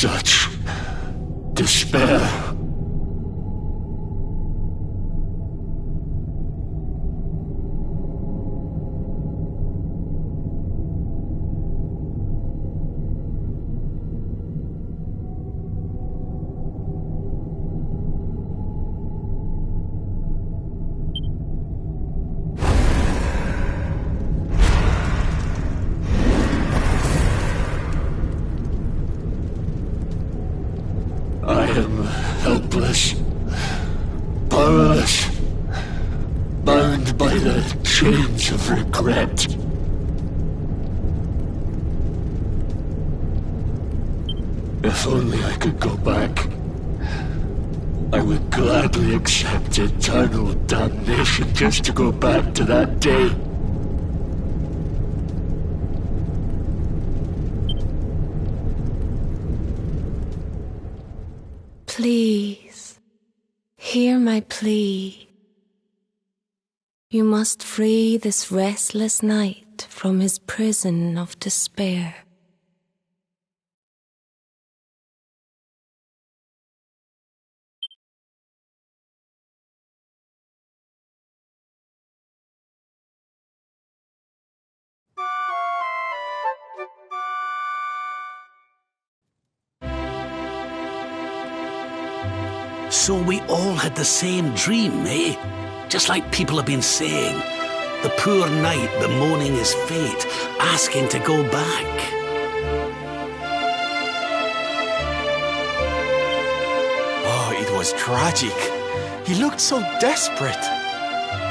such despair. I am helpless, powerless, bound by the chains of regret. If only I could go back, I would gladly accept eternal damnation just to go back to that day. Please, hear my plea. You must free this restless knight from his prison of despair. So we all had the same dream, eh? Just like people have been saying. The poor knight bemoaning his fate, asking to go back. Oh, it was tragic. He looked so desperate.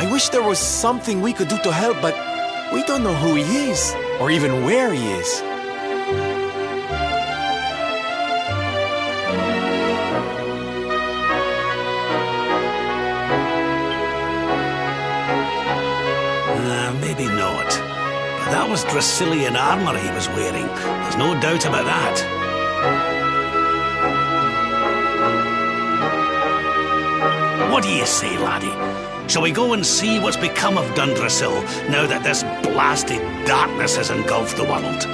I wish there was something we could do to help, but we don't know who he is, or even where he is. Maybe not. But that was Dracilian armor he was wearing. There's no doubt about that. What do you say, laddie? Shall we go and see what's become of Dundrasil now that this blasted darkness has engulfed the world?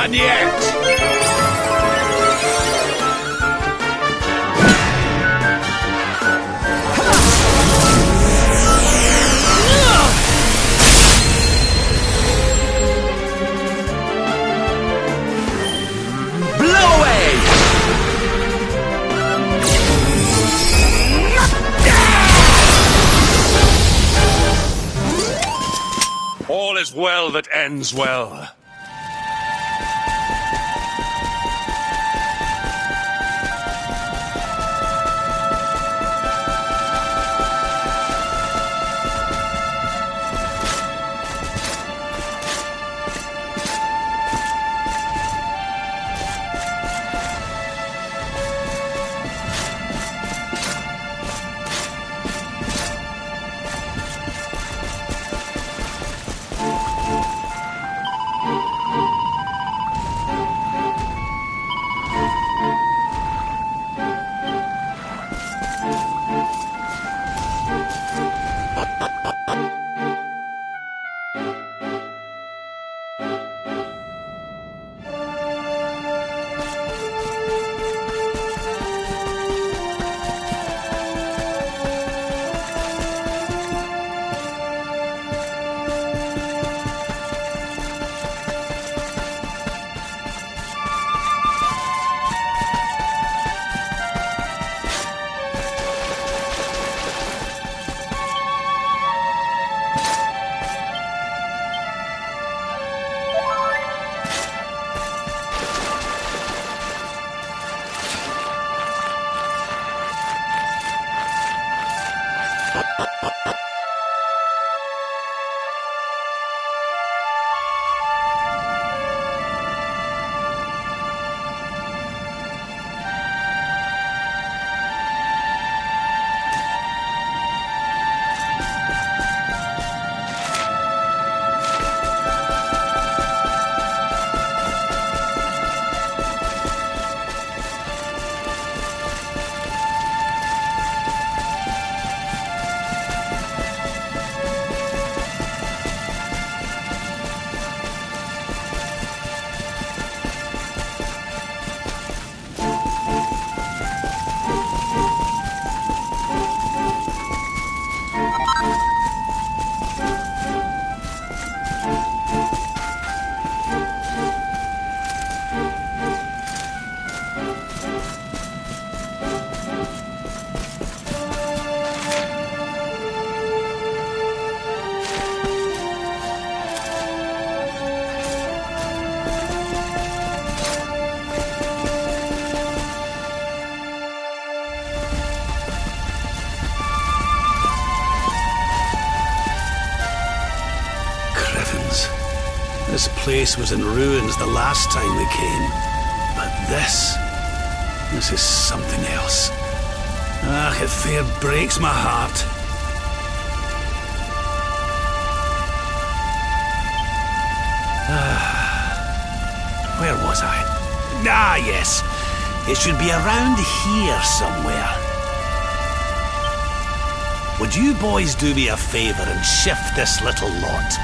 done yet! Blow away! All is well that ends well. This place was in ruins the last time we came. But this is something else. Ah, it fair breaks my heart. Where was I? Ah, yes. It should be around here somewhere. Would you boys do me a favor and shift this little lot?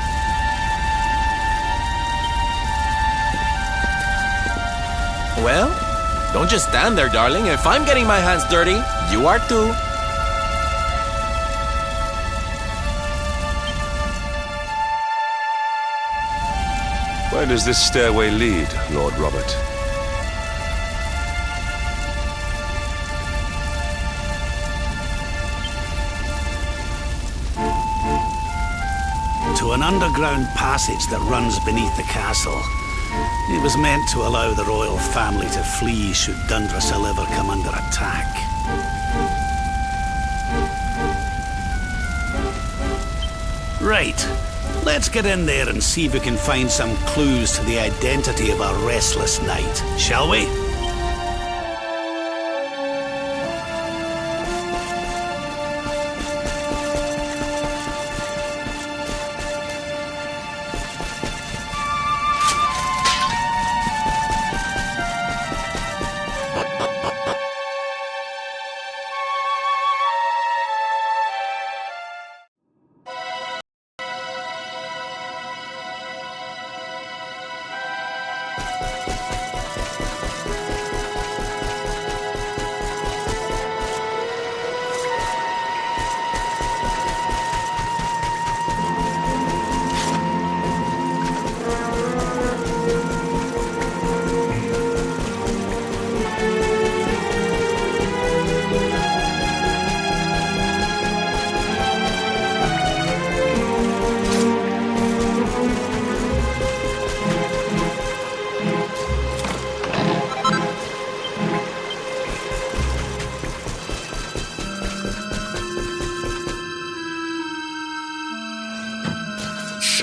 Well, don't just stand there, darling. If I'm getting my hands dirty, you are too. Where does this stairway lead, Lord Robert? To an underground passage that runs beneath the castle. It was meant to allow the royal family to flee should Dundrasil ever come under attack. Right. Let's get in there and see if we can find some clues to the identity of our restless knight, shall we?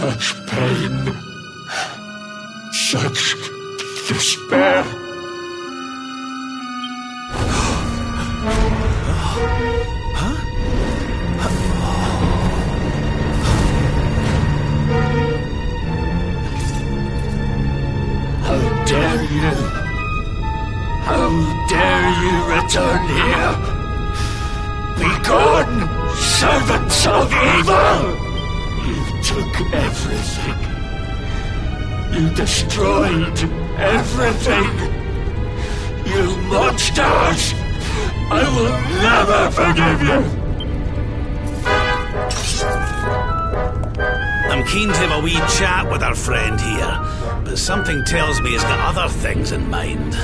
such pain, such despair. How dare you? How dare you return here? Be gone, servants of evil! You took everything. You destroyed everything. You monsters! I will never forgive you! I'm keen to have a wee chat with our friend here, but something tells me he's got other things in mind.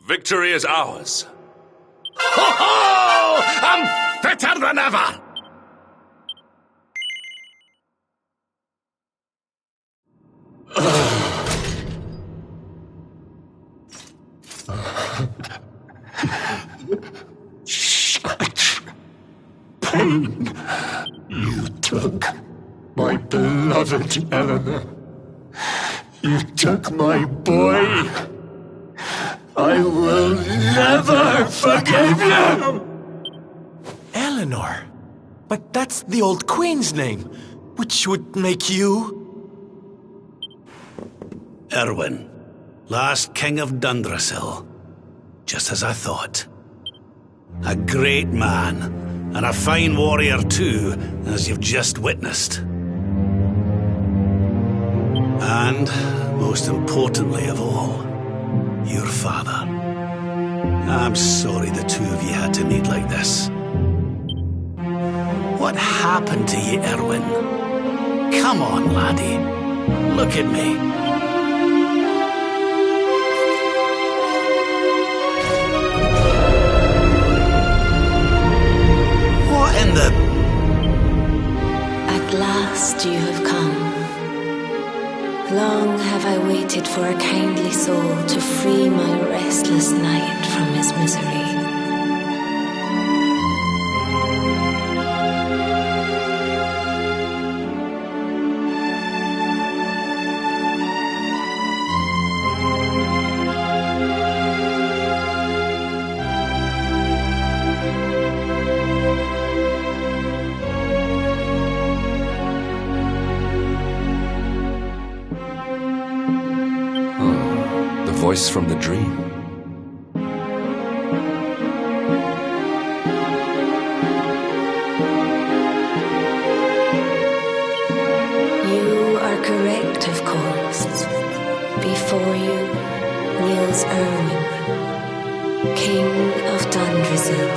Victory is ours. Ho ho! I'm fitter than ever! Such pain. You took my beloved Eleanor. You took my boy. I will never forgive you! Eleanor? But that's the old queen's name, which would make you... Erwin, last king of Dundrasil. Just as I thought. A great man, and a fine warrior too, as you've just witnessed. And, most importantly of all, your father. I'm sorry the two of you had to meet like this. What happened to you, Erwin? Come on, laddie. Look at me. What in the... At last you have come. Long have I waited for a kindly soul to free my restless night from his misery. Voice from the dream. You are correct, of course. Before you kneels Erwin, King of Dundrasil.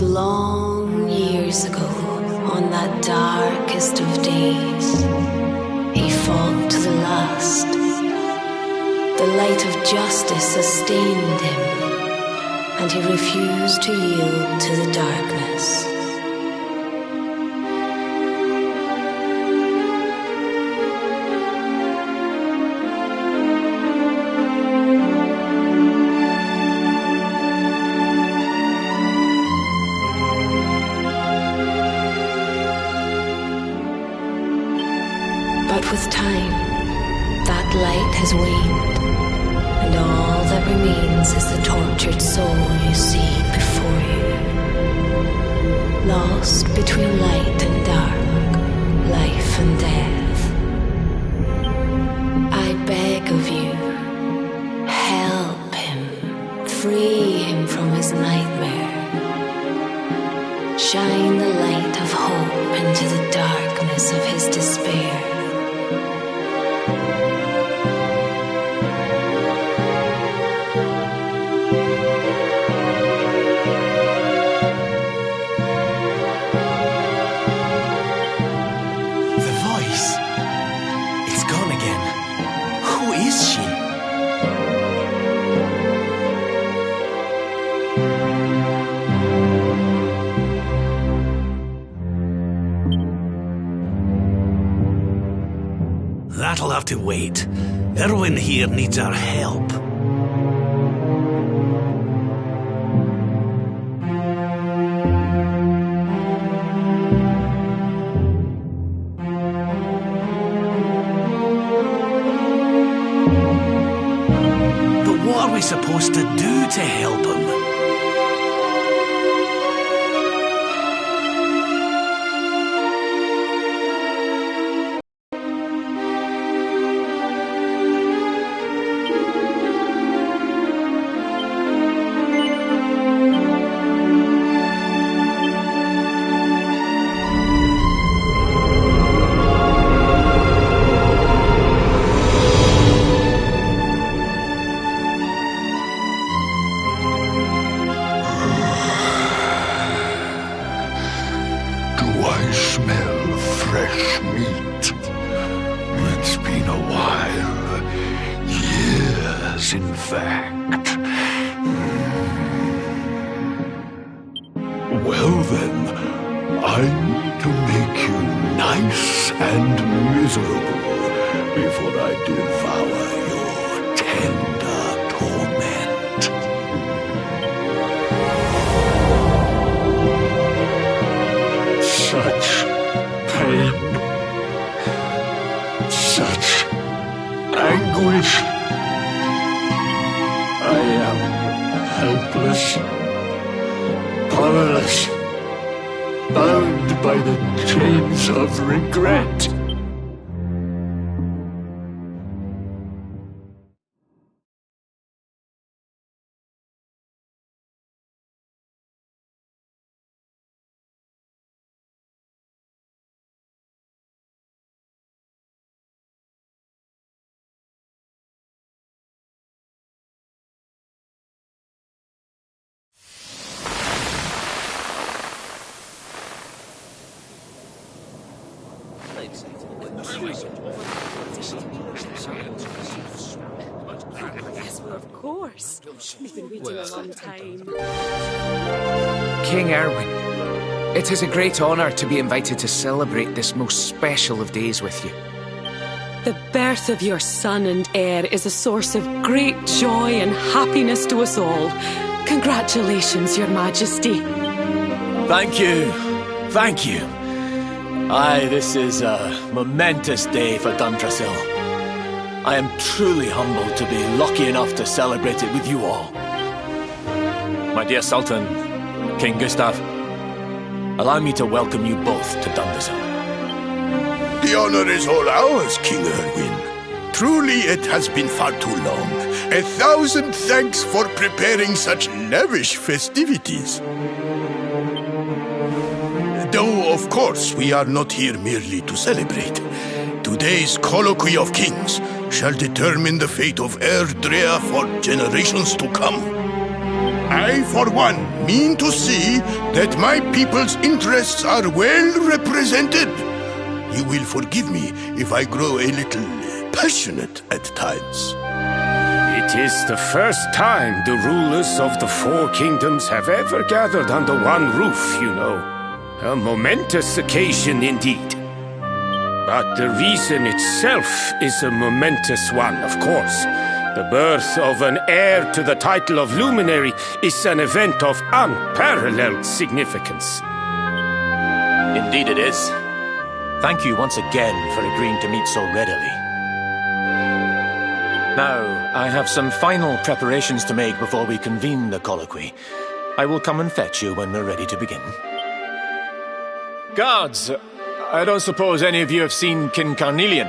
Long years ago, on that darkest of days, he fought to the last. The light of justice sustained him, and he refused to yield to the darkness. But with time, that light has waned, and all that that remains is the tortured soul you see before you. Lost between light and dark, life and death. I beg of you, help him, free him from his nightmare. Shine the light of hope into the darkness of his despair. That'll have to wait. Erwin here needs our help. But what are we supposed to do to help him? Well then, I need to make you nice and miserable before I devour your tender torment. Such pain, such anguish. I am helpless. Powerless, bound by the chains of regret. Yes, well, of course. We've been waiting a long time. King Erwin, it is a great honor to be invited to celebrate this most special of days with you. The birth of your son and heir is a source of great joy and happiness to us all. Congratulations, Your Majesty. Thank you. Thank you. Aye, this is a momentous day for Dundrasil. I am truly humbled to be lucky enough to celebrate it with you all. My dear Sultan, King Gustav, allow me to welcome you both to Dundrasil. The honor is all ours, King Erwin. Truly it has been far too long. 1,000 thanks for preparing such lavish festivities. Though, of course, we are not here merely to celebrate. Today's colloquy of kings shall determine the fate of Erdrea for generations to come. I, for one, mean to see that my people's interests are well represented. You will forgive me if I grow a little passionate at times. It is the first time the rulers of the Four Kingdoms have ever gathered under one roof, you know. A momentous occasion indeed. But the reason itself is a momentous one, of course. The birth of an heir to the title of luminary is an event of unparalleled significance. Indeed it is. Thank you once again for agreeing to meet so readily. Now, I have some final preparations to make before we convene the colloquy. I will come and fetch you when we're ready to begin. Guards, I don't suppose any of you have seen King Carnelian?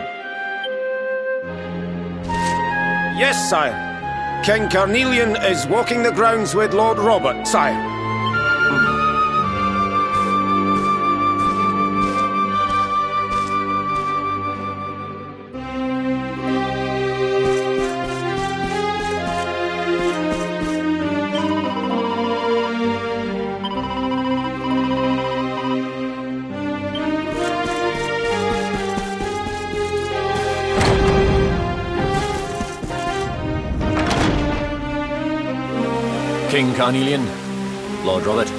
Yes, sire. King Carnelian is walking the grounds with Lord Robert, sire. King Carnelian, Lord Robert,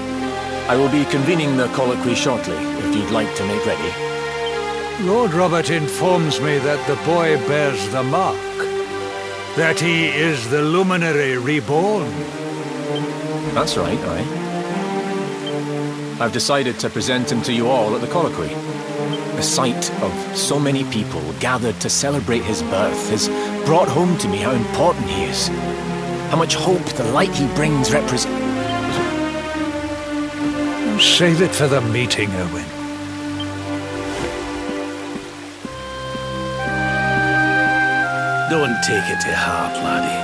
I will be convening the colloquy shortly, if you'd like to make ready. Lord Robert informs me that the boy bears the mark. That he is the luminary reborn. That's right, aye. I've decided to present him to you all at the colloquy. The sight of so many people gathered to celebrate his birth has brought home to me how important he is. How much hope the light he brings represents. Save it for the meeting, Owen. Don't take it to heart, laddie.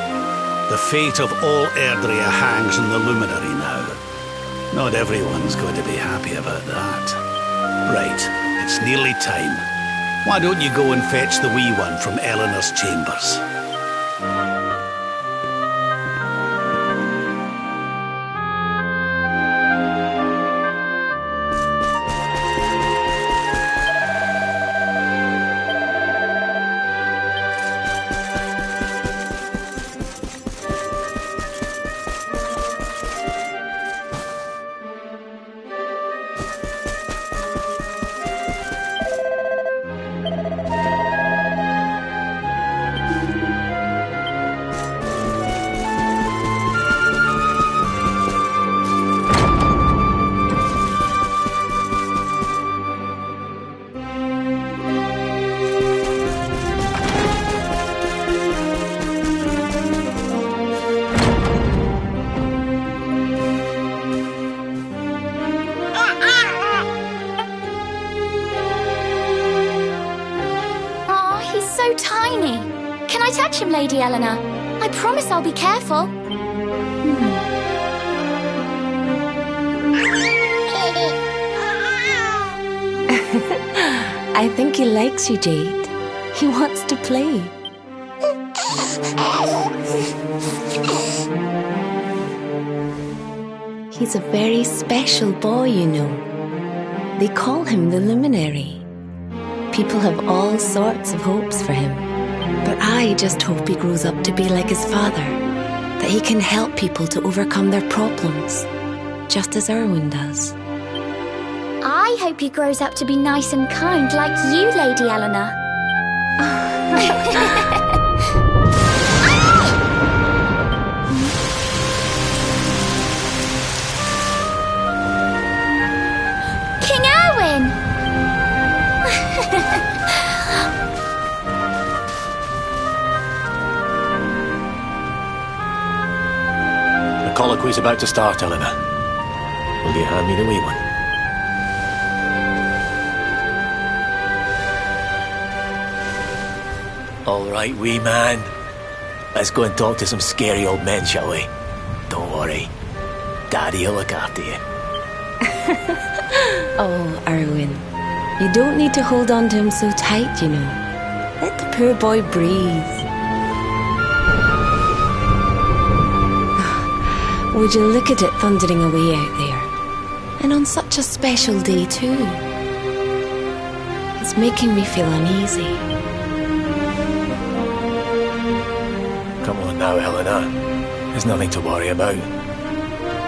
The fate of all Erdrea hangs on the luminary now. Not everyone's going to be happy about that. Right, it's nearly time. Why don't you go and fetch the wee one from Eleanor's chambers? Lady Eleanor. I promise I'll be careful. I think he likes you, Jade. He wants to play. He's a very special boy, you know. They call him the Luminary. People have all sorts of hopes for him. But I just hope he grows up to be like his father, that he can help people to overcome their problems, just as Erwin does. I hope he grows up to be nice and kind like you, Lady Eleanor. King Erwin! The colloquy's about to start, Eleanor. Will you hand me the wee one? All right, wee man. Let's go and talk to some scary old men, shall we? Don't worry. Daddy'll look after you. Oh, Erwin. You don't need to hold on to him so tight, you know. Let the poor boy breathe. Would you look at it thundering away out there? And on such a special day, too. It's making me feel uneasy. Come on now, Eleanor. There's nothing to worry about.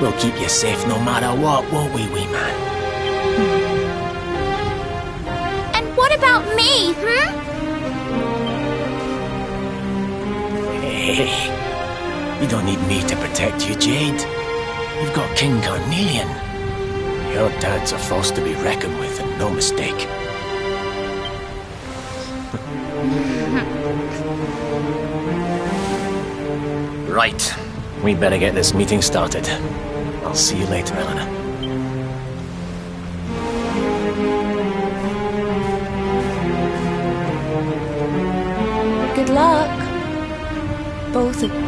We'll keep you safe no matter what, won't we, wee man? And what about me, Hey, you don't need me to protect you, Jade. You've got King Carnelian. Your dad's a force to be reckoned with, and no mistake. Right. We better get this meeting started. I'll see you later, Eleanor. Good luck. Both of you.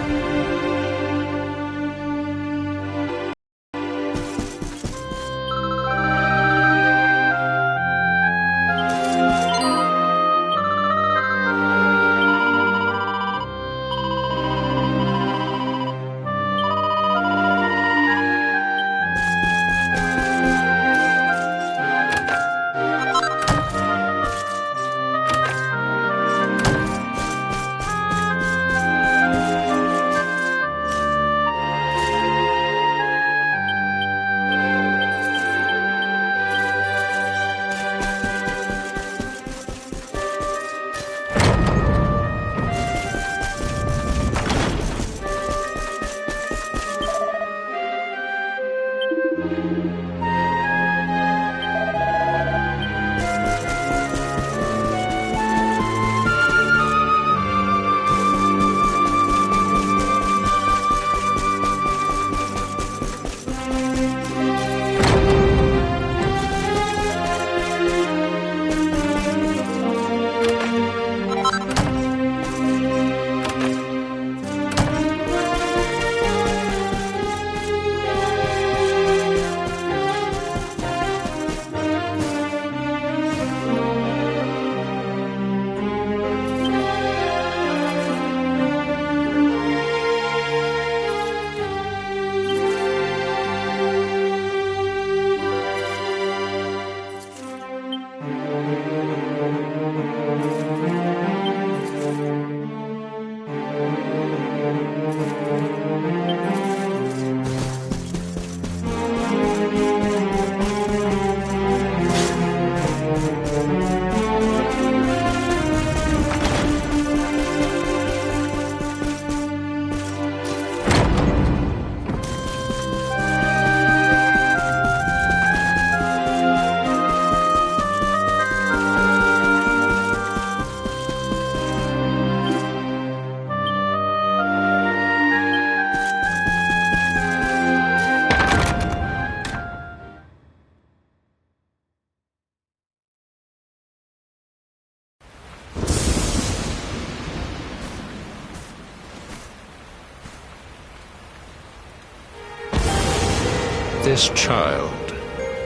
This child,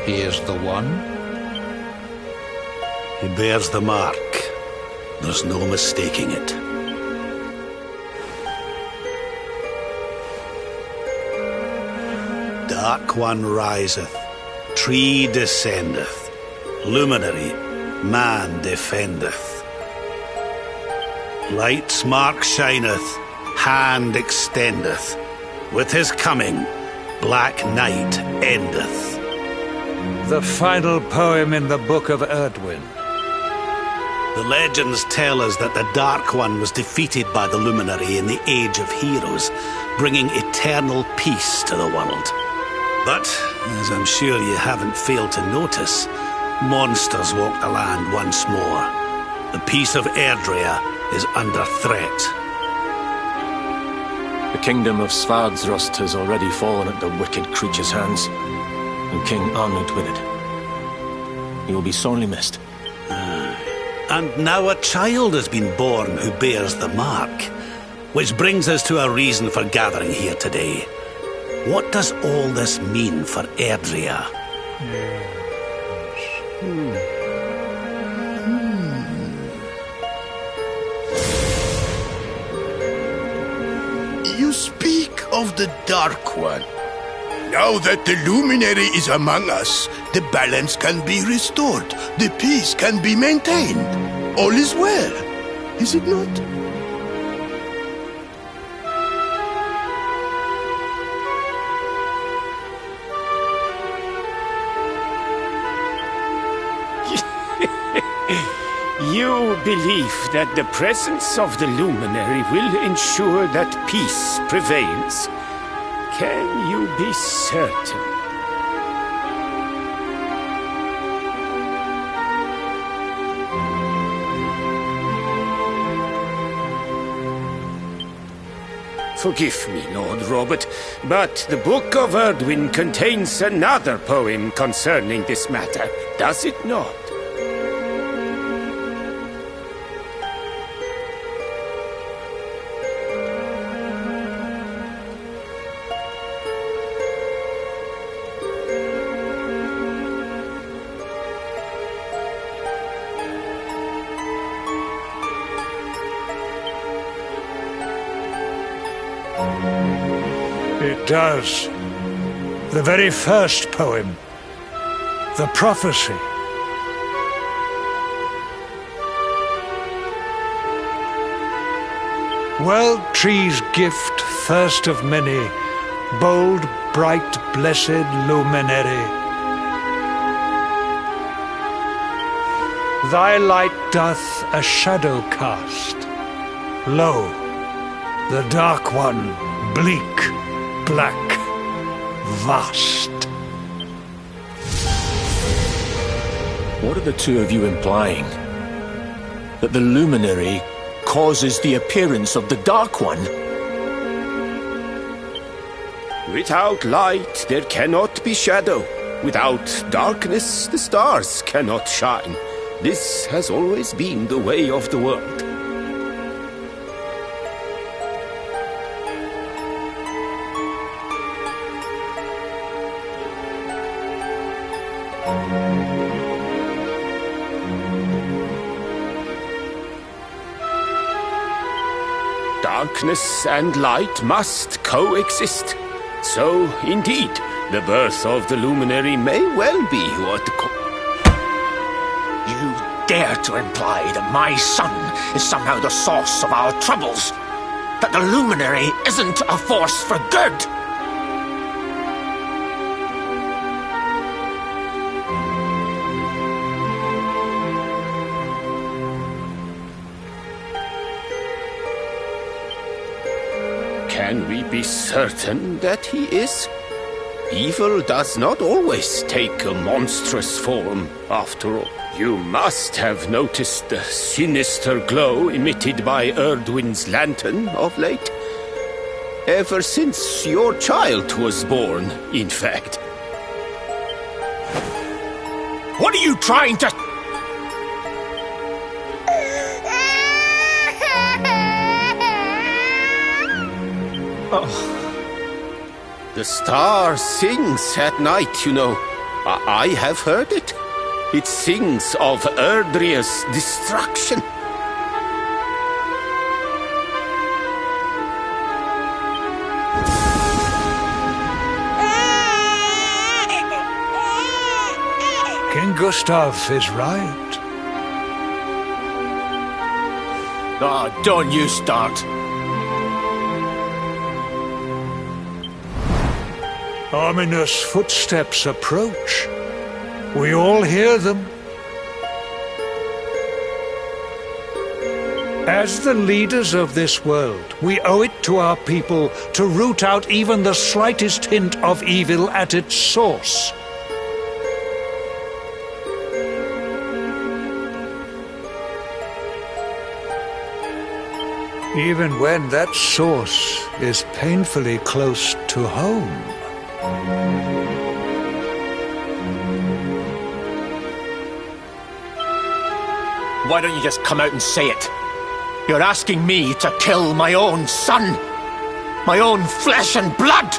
he is the one? He bears the mark. There's no mistaking it. Dark One riseth, tree descendeth, luminary, man defendeth. Light's mark shineth, hand extendeth. With his coming, black night endeth. The final poem in the Book of Erdwin. The legends tell us that the Dark One was defeated by the Luminary in the Age of Heroes, bringing eternal peace to the world. But, as I'm sure you haven't failed to notice, monsters walk the land once more. The peace of Erdrea is under threat. The kingdom of Svardsrust has already fallen at the wicked creature's hands, and King Arnund with it. He will be sorely missed. And now a child has been born who bears the mark, which brings us to a reason for gathering here today. What does all this mean for Erdrea? You speak of the Dark One. Now that the Luminary is among us, the balance can be restored, the peace can be maintained. All is well, is it not? You believe that the presence of the Luminary will ensure that peace prevails? Can you be certain? Forgive me, Lord Robert, but the Book of Erdwin contains another poem concerning this matter, does it not? It does. The very first poem. The prophecy. World tree's gift, first of many, bold, bright, blessed luminary. Thy light doth a shadow cast. Lo, the Dark One, bleak, black, vast. What are the two of you implying? That the luminary causes the appearance of the Dark One? Without light, there cannot be shadow. Without darkness, the stars cannot shine. This has always been the way of the world. Darkness and light must coexist. So, indeed, the birth of the luminary may well be what... You dare to imply that my son is somehow the source of our troubles? That the luminary isn't a force for good? Can we be certain that he is? Evil does not always take a monstrous form, after all. You must have noticed the sinister glow emitted by Erdwin's lantern of late. Ever since your child was born, in fact. What are you trying to... The star sings at night, you know. I have heard it. It sings of Erdria's destruction. King Gustav is right. Ah, don't you start. Ominous footsteps approach. We all hear them. As the leaders of this world, we owe it to our people to root out even the slightest hint of evil at its source. Even when that source is painfully close to home. Why don't you just come out and say it? You're asking me to kill my own son. My own flesh and blood.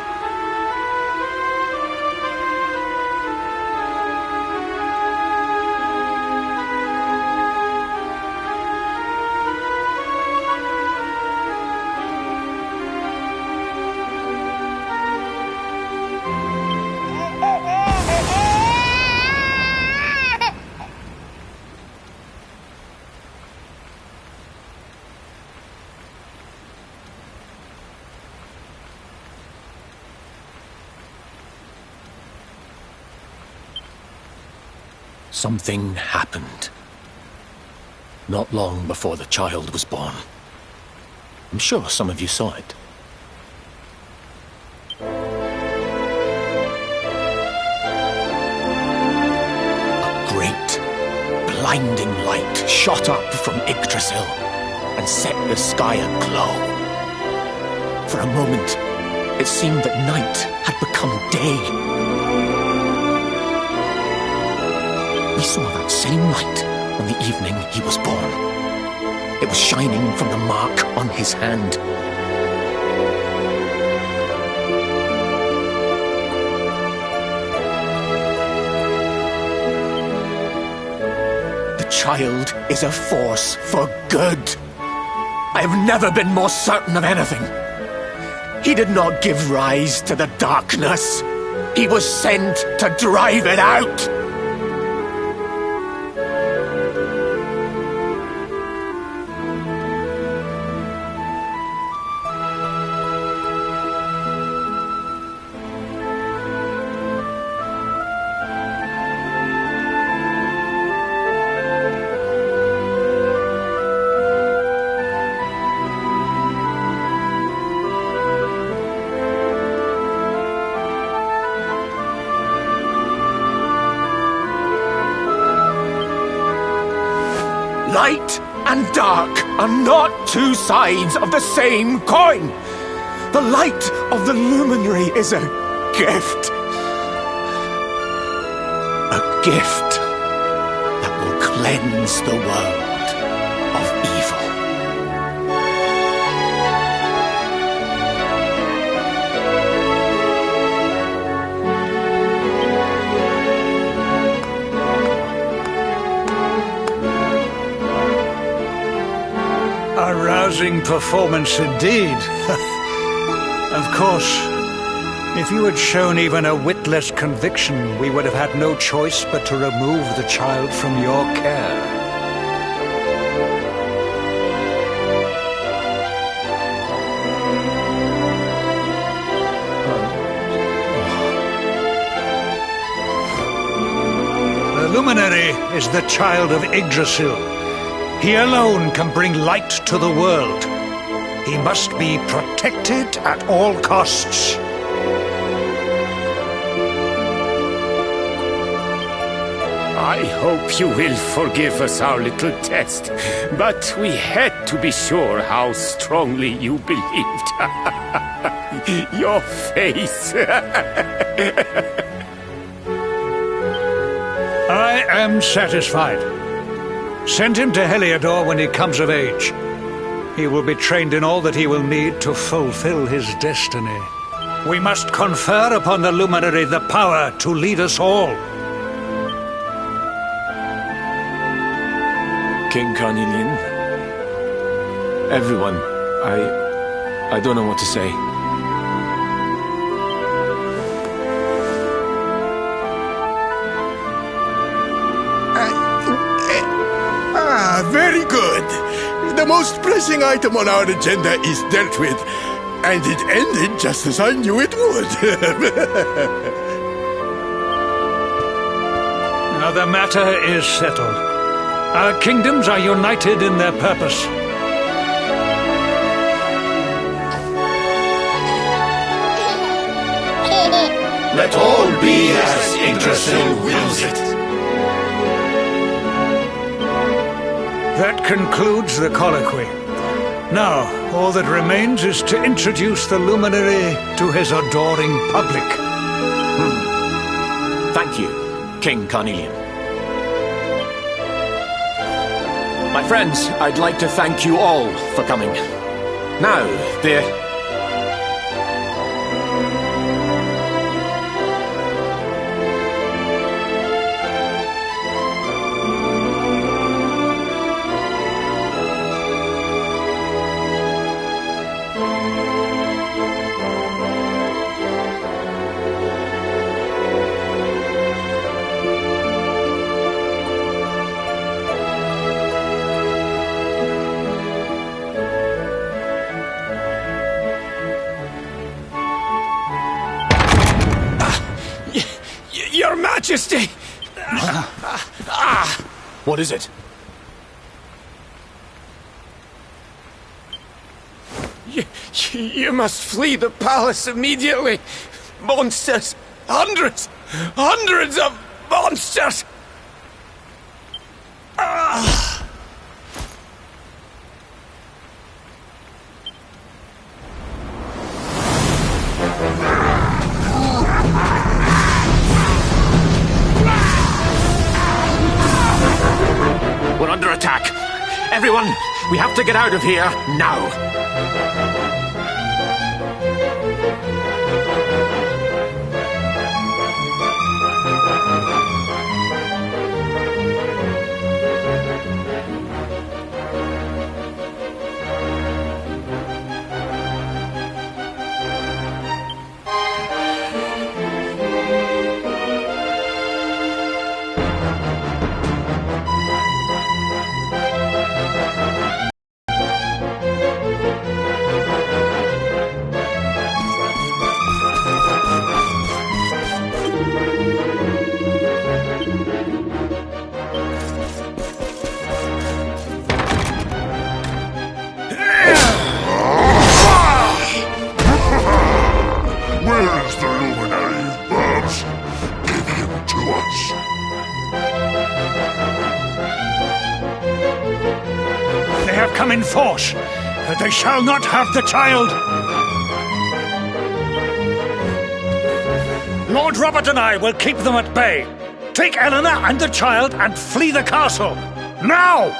Something happened. Not long before the child was born. I'm sure some of you saw it. A great, blinding light shot up from Yggdrasil and set the sky aglow. For a moment, it seemed that night had become day. We saw that same light on the evening he was born. It was shining from the mark on his hand. The child is a force for good. I have never been more certain of anything. He did not give rise to the darkness. He was sent to drive it out. Light and dark are not two sides of the same coin. The light of the luminary is a gift. A gift that will cleanse the world of evil. A rousing performance indeed. Of course, if you had shown even a witless conviction, we would have had no choice but to remove the child from your care. The luminary is the child of Yggdrasil. He alone can bring light to the world. He must be protected at all costs. I hope you will forgive us our little test, but we had to be sure how strongly you believed. Your face. I am satisfied. Send him to Heliodor when he comes of age. He will be trained in all that he will need to fulfill his destiny. We must confer upon the luminary the power to lead us all. King Carnelian, everyone, I don't know what to say. Very good. The most pressing item on our agenda is dealt with, and it ended just as I knew it would. Now the matter is settled. Our kingdoms are united in their purpose. Let all be as Yggdrasil wills it. That concludes the colloquy. Now, all that remains is to introduce the luminary to his adoring public. Thank you, King Carnelian. My friends, I'd like to thank you all for coming. Now, the... Your Majesty! What is it? You must flee the palace immediately. Monsters! Hundreds of monsters! everyone! We have to get out of here, now! Where is the luminary, Babs? Give him to us. They have come in force, but they shall not have the child. Lord Robert and I will keep them at bay. Take Eleanor and the child and flee the castle. Now!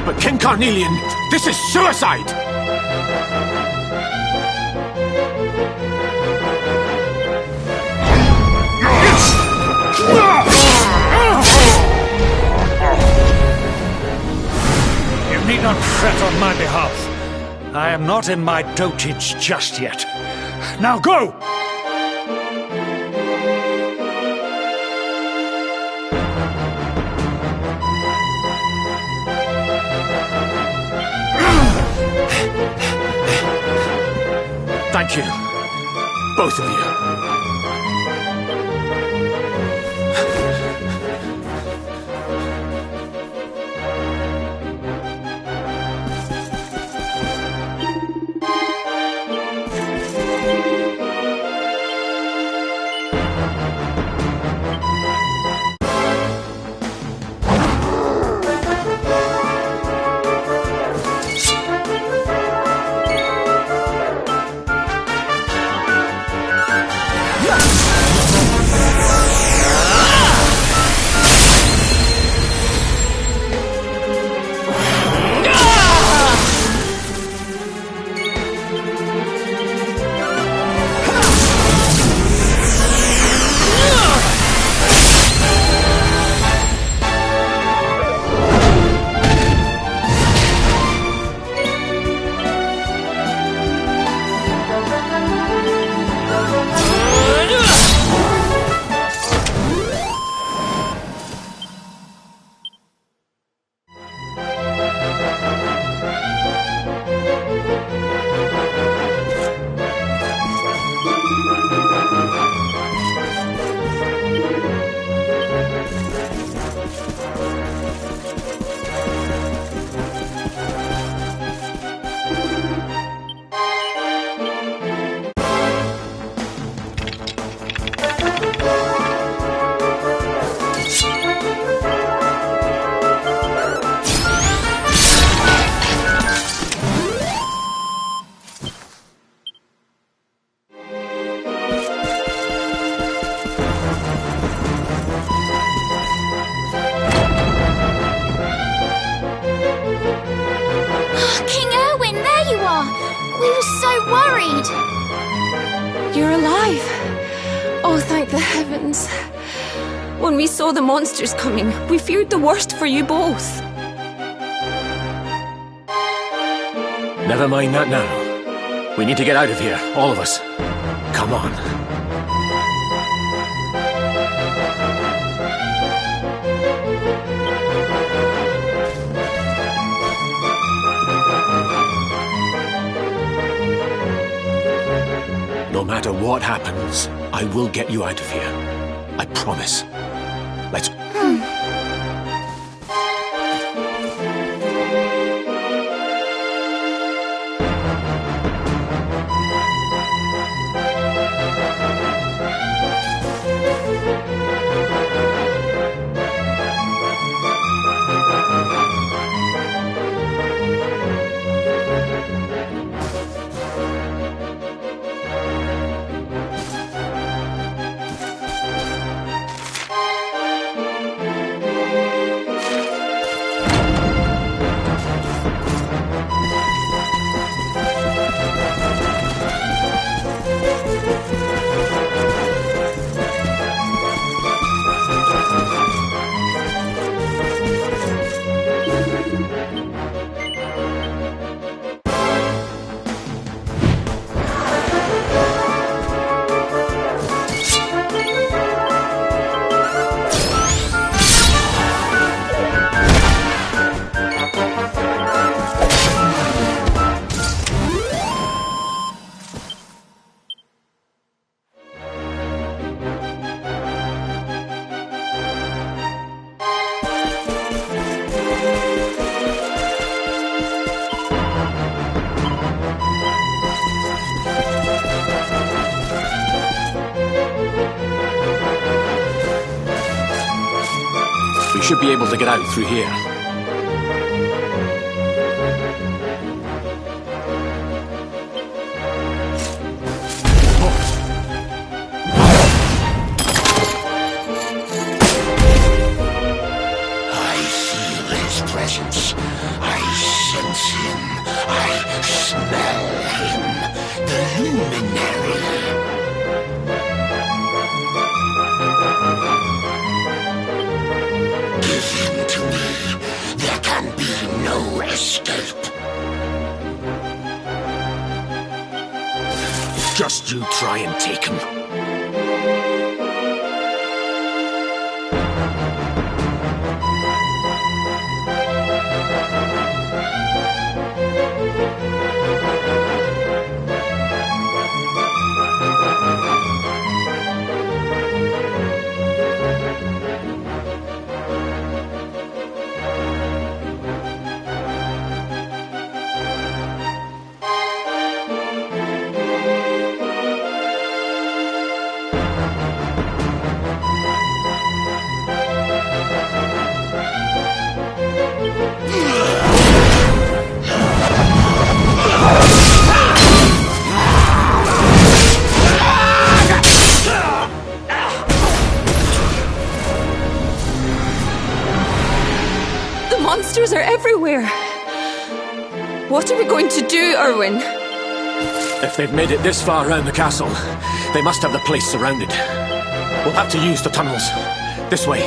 But King Carnelian, this is suicide! You need not fret on my behalf. I am not in my dotage just yet. Now go! Thank you, both of you. You're alive! Oh, thank the heavens. When we saw the monsters coming, we feared the worst for you both. Never mind that now. We need to get out of here, all of us. Come on. No matter what happens, I will get you out of here. I promise. Let's... should be able to get out through here. I feel his presence. I sense him. I smell him. The luminary. Give him to me. There can be no escape. Just you try and take him. The monsters are everywhere. What are we going to do, Erwin? If they've made it this far around the castle, they must have the place surrounded. We'll have to use the tunnels. This way.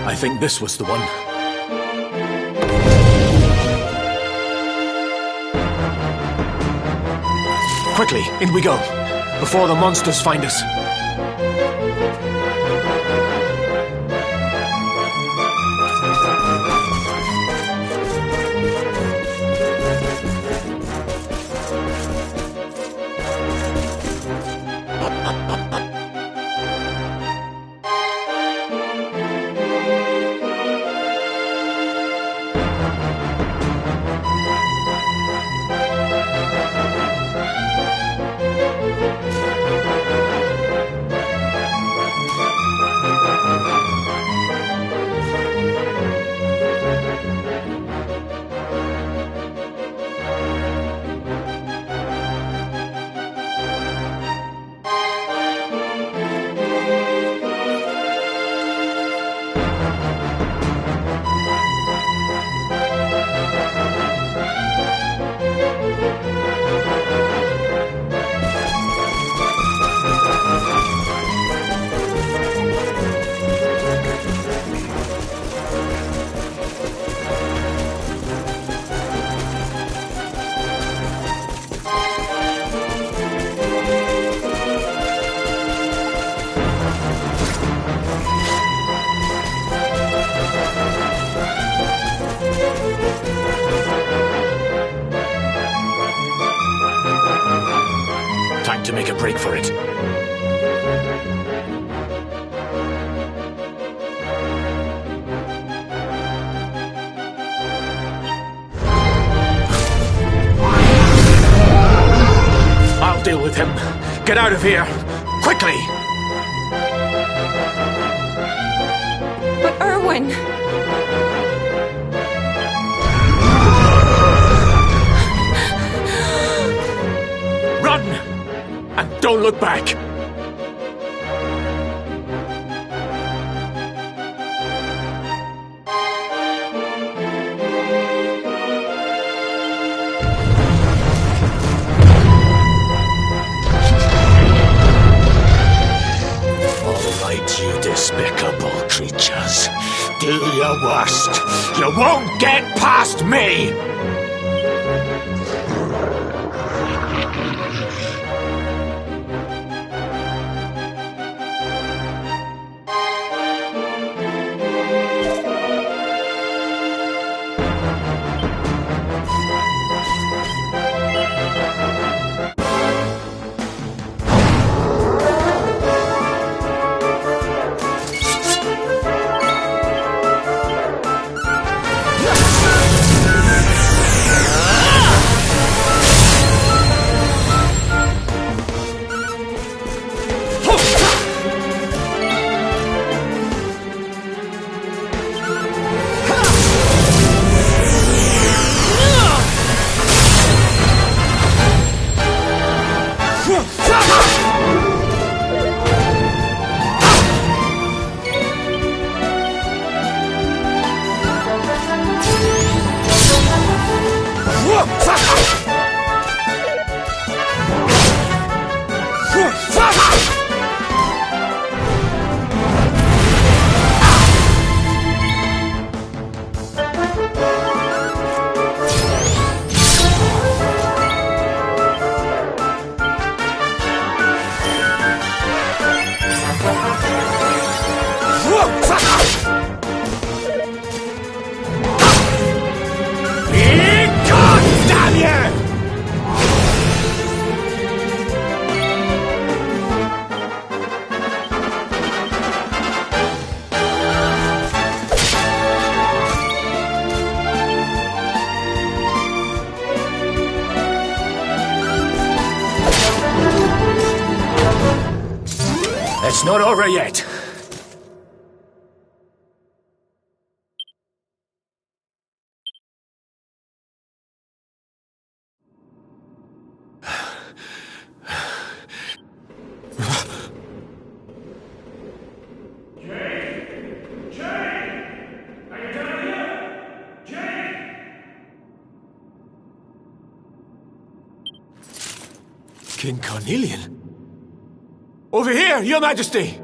I think this was the one. Quickly, in we go, before the monsters find us. get out of here! Quickly! But Erwin... Run! And don't look back! You despicable creatures. Do your worst. You won't get past me! It's not over yet. King Carnelian? Over here, Your Majesty!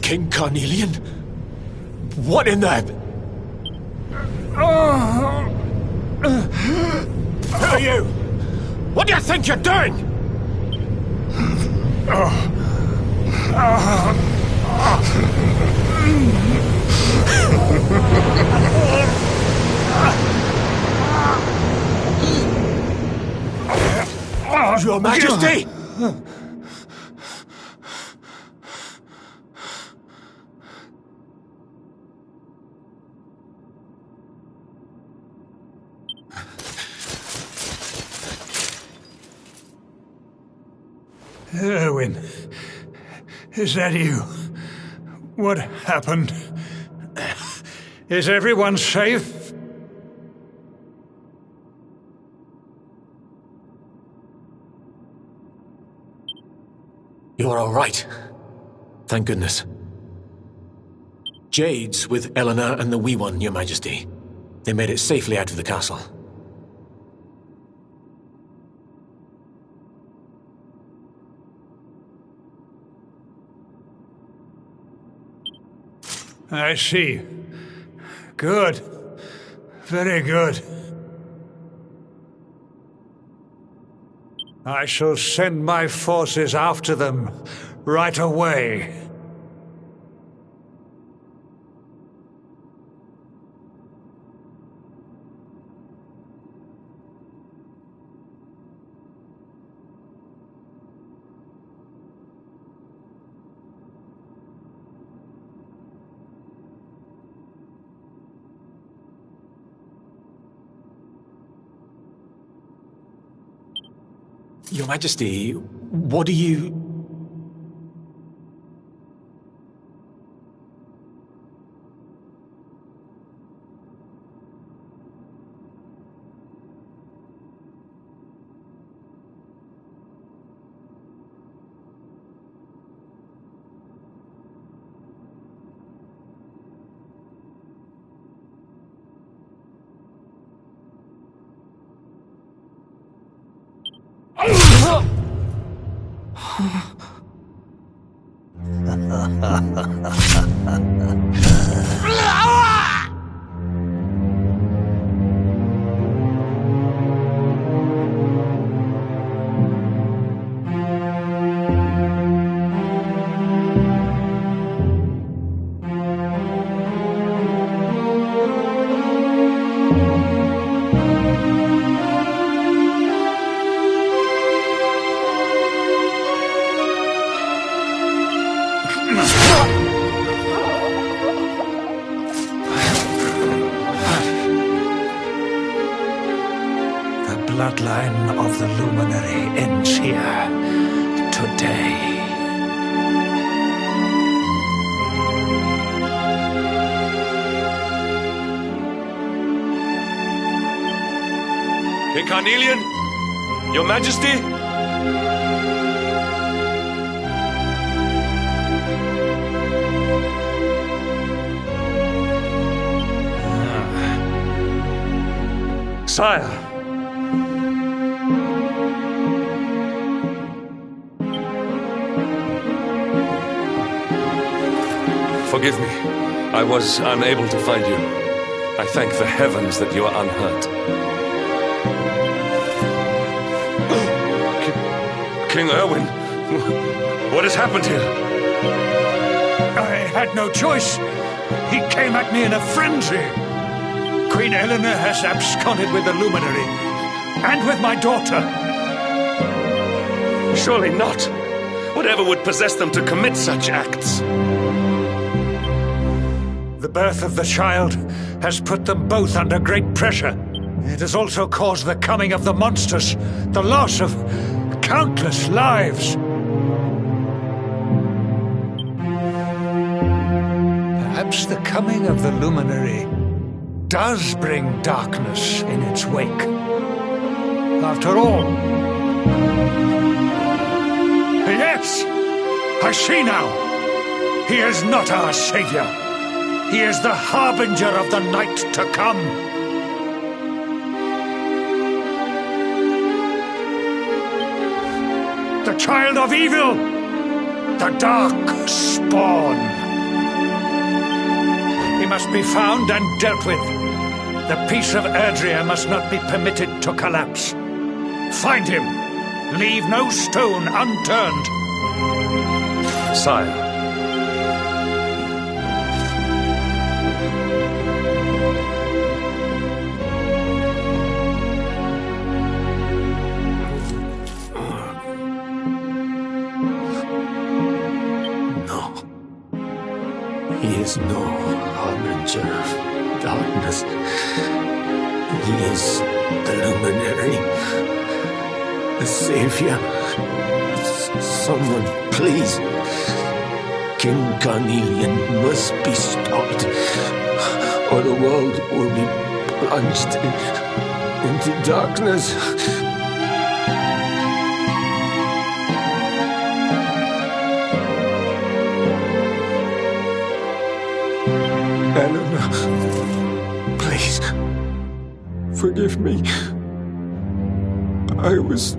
King Carnelian? What in the... Who are you? What do you think you're doing? Your Majesty! Erwin, is that you? What happened? Is everyone safe? You're all right. Thank goodness. Jade's with Eleanor and the Wee One, Your Majesty. They made it safely out of the castle. I see. Good. Very good. I shall send my forces after them right away. Your Majesty, what do you... Bloodline of the Luminary ends here today. King Carnelian? Your Majesty? Sire. Forgive me. I was unable to find you. I thank the heavens that you are unhurt. King Erwin, what has happened here? I had no choice. He came at me in a frenzy. Queen Eleanor has absconded with the Luminary, and with my daughter. Surely not. Whatever would possess them to commit such acts? The birth of the child has put them both under great pressure. It has also caused the coming of the monsters, the loss of countless lives. Perhaps the coming of the Luminary does bring darkness in its wake. After all... Yes! I see now! He is not our savior. He is the harbinger of the night to come. The child of evil! The dark spawn! He must be found and dealt with. The peace of Erdrea must not be permitted to collapse. Find him. Leave no stone unturned. Sire. He is no harbinger of darkness. He is the Luminary, the Savior. Someone, please. King Carnelian must be stopped, or the world will be plunged into darkness. Please, forgive me. I was...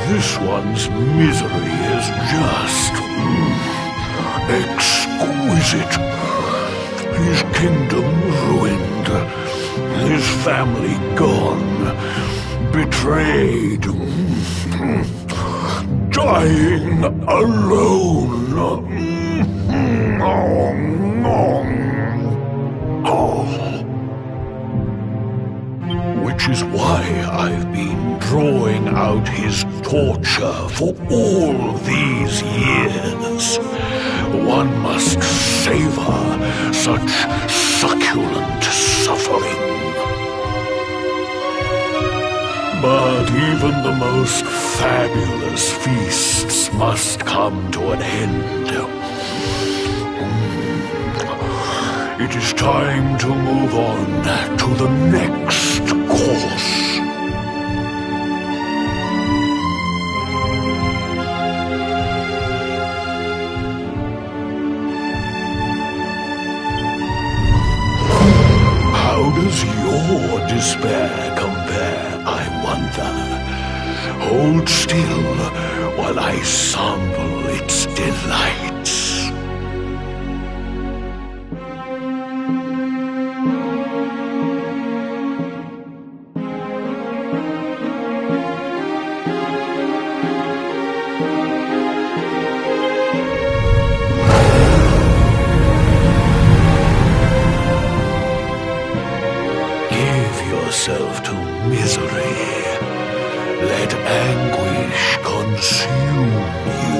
This one's misery is just exquisite. His kingdom ruined, his family gone, betrayed, dying alone. Which is why I've been drawing out his torture for all these years. One must savor such succulent suffering. But even the most fabulous feasts must come to an end. It is time to move on to the next course. How does your despair compare, I wonder? Hold still while I sample its delights. Yourself to misery. Let anguish consume you.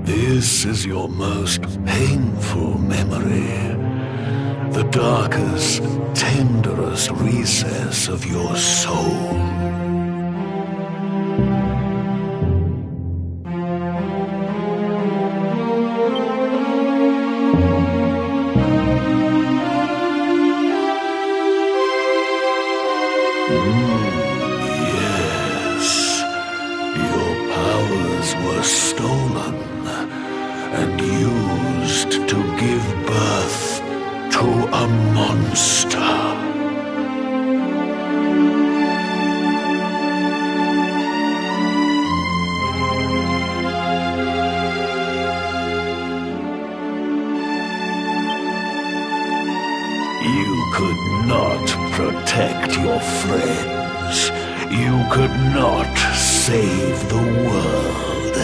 This is your most painful memory. The darkest, tenderest recess of your soul. Yes, your powers were stolen and used to give birth to a monster. You could not protect your friends. You could not save the world.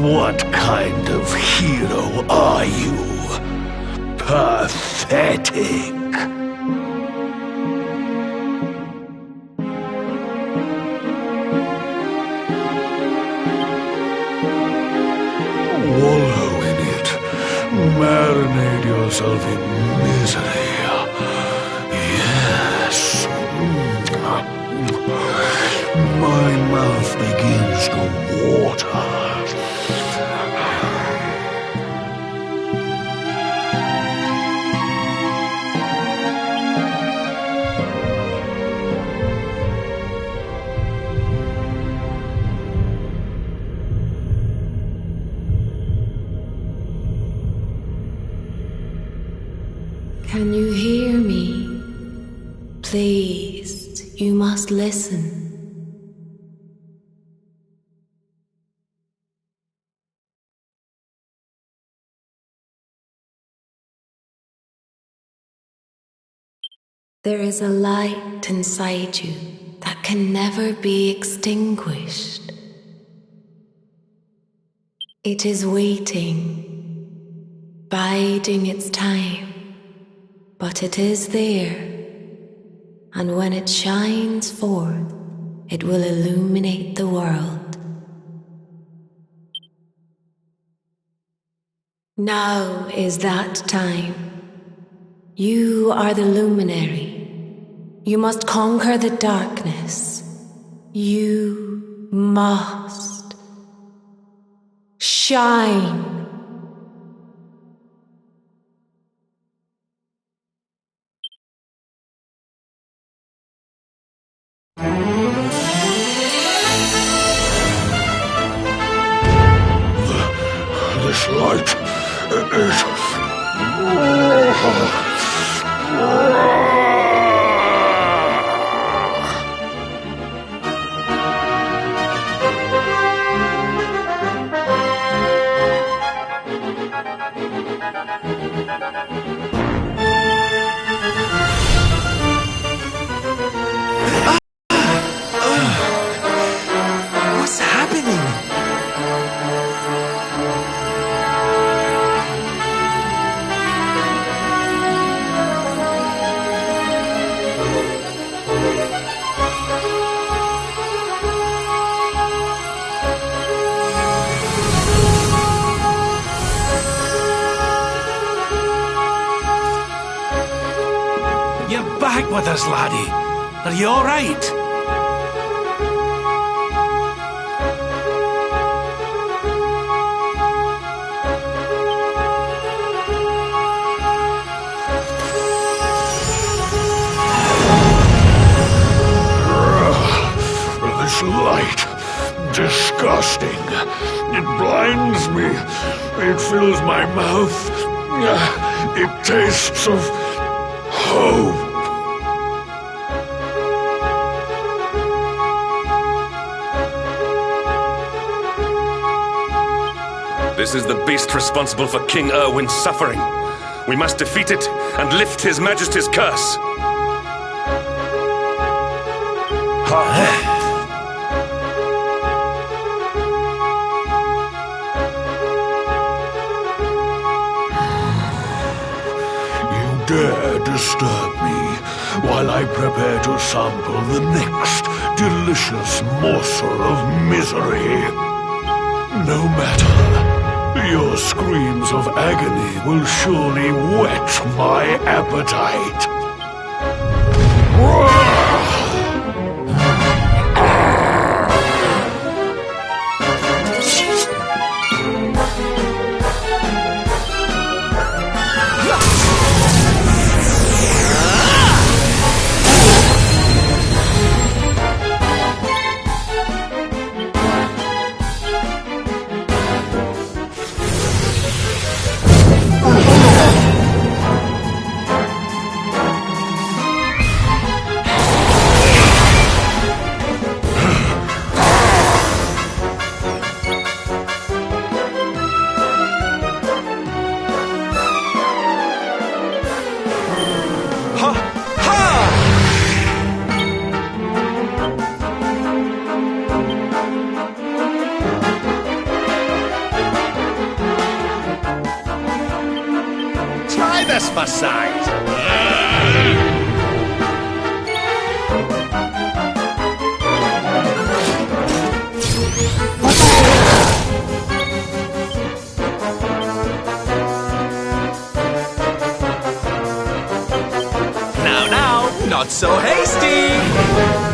What kind of hero are you? Pathetic. Wallow in it Marinate yourself in misery. Yes. My mouth begins to water. Can you hear me? Please, you must listen. There is a light inside you that can never be extinguished. It is waiting, biding its time. But it is there, and when it shines forth, it will illuminate the world. Now is that time. You are the luminary. You must conquer the darkness. You must shine. This light is... What's happening? You're back with us, laddie. Are you all right? This light, disgusting. It blinds me. It fills my mouth. It tastes of hope. This is the beast responsible for King Erwin's suffering. We must defeat it and lift His Majesty's curse. You dare disturb me while I prepare to sample the next delicious morsel of misery. No matter, your screams of agony will surely whet my appetite. This for size. Not so hasty!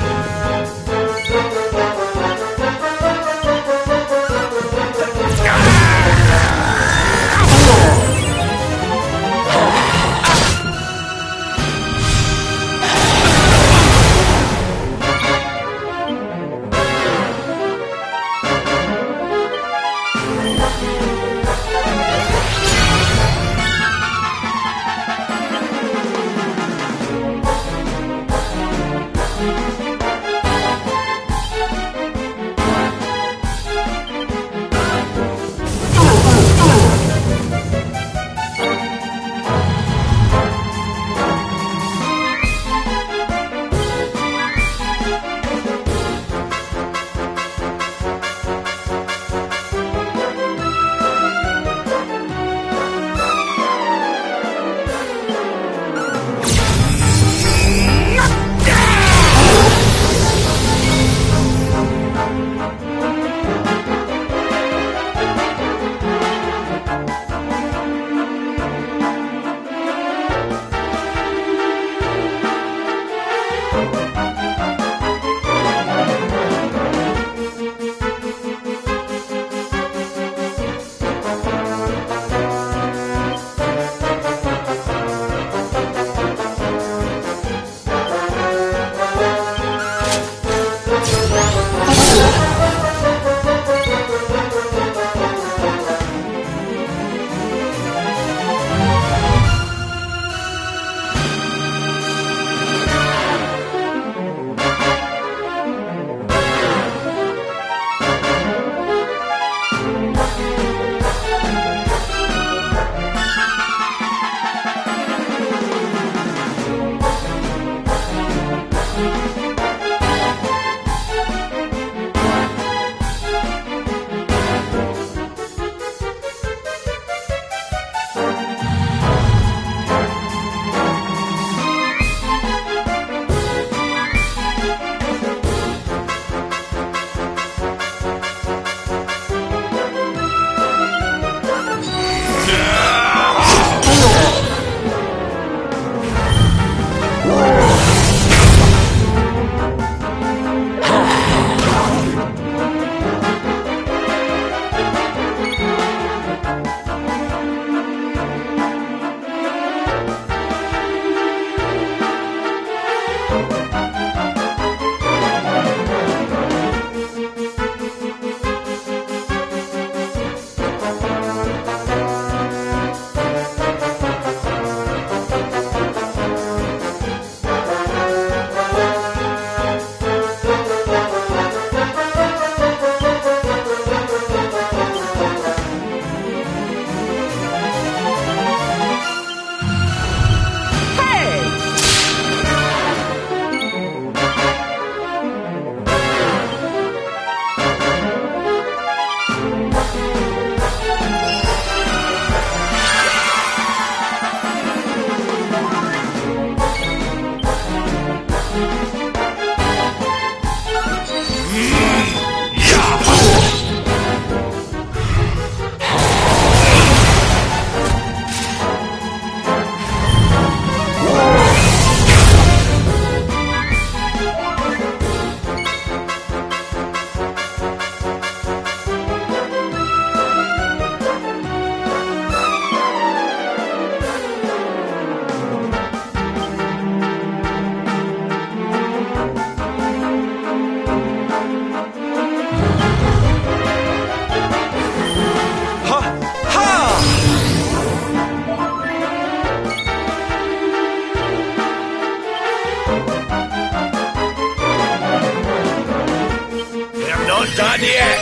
Done yet!